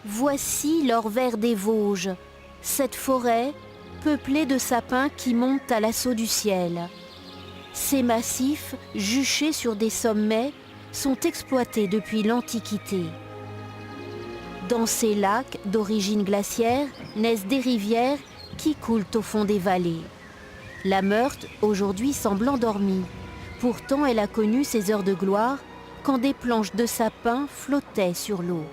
Voici l'Orvers des Vosges, cette forêt peuplée de sapins qui montent à l'assaut du ciel. Ces massifs, juchés sur des sommets, sont exploités depuis l'Antiquité. Dans ces lacs d'origine glaciaire naissent des rivières qui coulent au fond des vallées. La Meurthe, aujourd'hui, semble endormie. Pourtant, elle a connu ses heures de gloire quand des planches de sapin flottaient sur l'eau.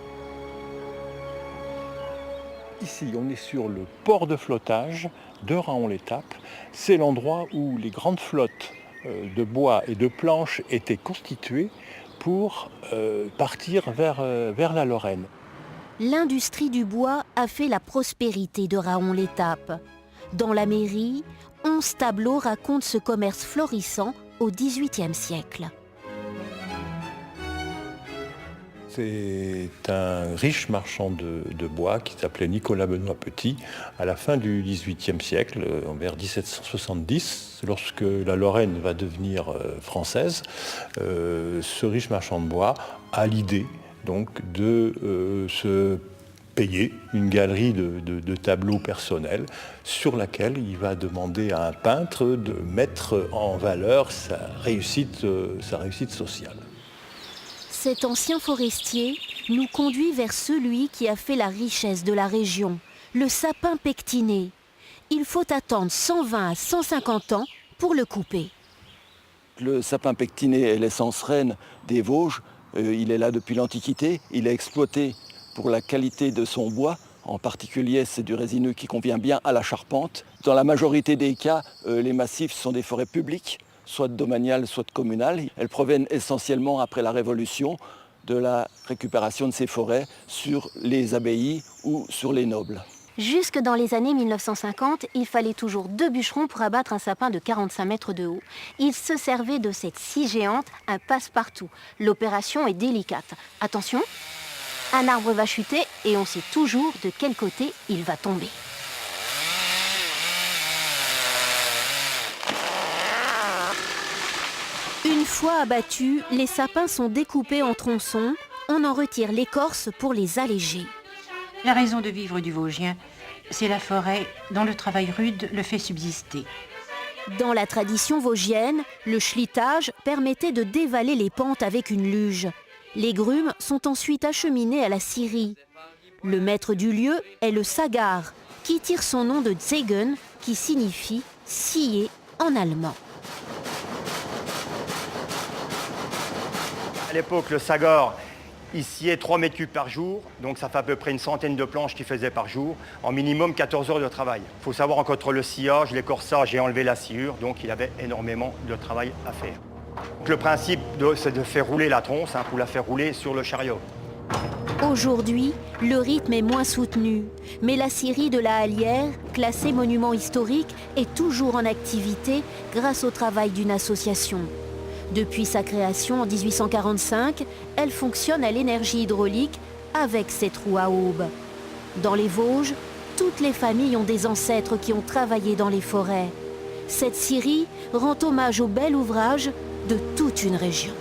Ici, on est sur le port de flottage de Raon-l'Étape. C'est l'endroit où les grandes flottes de bois et de planches étaient constituées pour partir vers la Lorraine. L'industrie du bois a fait la prospérité de Raon-l'Étape. Dans la mairie, 11 tableaux racontent ce commerce florissant au XVIIIe siècle. C'est un riche marchand de bois qui s'appelait Nicolas Benoît Petit à la fin du XVIIIe siècle, vers 1770, lorsque la Lorraine va devenir française. Ce riche marchand de bois a l'idée donc de se payer une galerie de tableaux personnels sur laquelle il va demander à un peintre de mettre en valeur sa réussite sociale. Cet ancien forestier nous conduit vers celui qui a fait la richesse de la région, le sapin pectiné. Il faut attendre 120 à 150 ans pour le couper. Le sapin pectiné est l'essence reine des Vosges. Il est là depuis l'Antiquité. Il est exploité pour la qualité de son bois. En particulier, c'est du résineux qui convient bien à la charpente. Dans la majorité des cas, les massifs sont des forêts publiques, soit domaniales, soit communales. Elles proviennent essentiellement, après la Révolution, de la récupération de ces forêts sur les abbayes ou sur les nobles. Jusque dans les années 1950, il fallait toujours 2 bûcherons pour abattre un sapin de 45 mètres de haut. Ils se servaient de cette scie géante, un passe-partout. L'opération est délicate. Attention, un arbre va chuter et on sait toujours de quel côté il va tomber. Une fois abattus, les sapins sont découpés en tronçons. On en retire l'écorce pour les alléger. La raison de vivre du Vosgien, c'est la forêt dont le travail rude le fait subsister. Dans la tradition vosgienne, le schlitage permettait de dévaler les pentes avec une luge. Les grumes sont ensuite acheminées à la scierie. Le maître du lieu est le sagar, qui tire son nom de Zegen, qui signifie scier en allemand. À l'époque, le sagor, il sciait 3 mètres cubes par jour, donc ça fait à peu près une centaine de planches qu'il faisait par jour, en minimum 14 heures de travail. Il faut savoir qu'entre le sciage, l'écorçage et enlever la sciure, donc il avait énormément de travail à faire. Donc le principe, c'est de faire rouler la tronche pour la faire rouler sur le chariot. Aujourd'hui, le rythme est moins soutenu, mais la scierie de la Hallière, classée monument historique, est toujours en activité grâce au travail d'une association. Depuis sa création en 1845, elle fonctionne à l'énergie hydraulique avec ses trous à aubes. Dans les Vosges, toutes les familles ont des ancêtres qui ont travaillé dans les forêts. Cette scierie rend hommage au bel ouvrage de toute une région.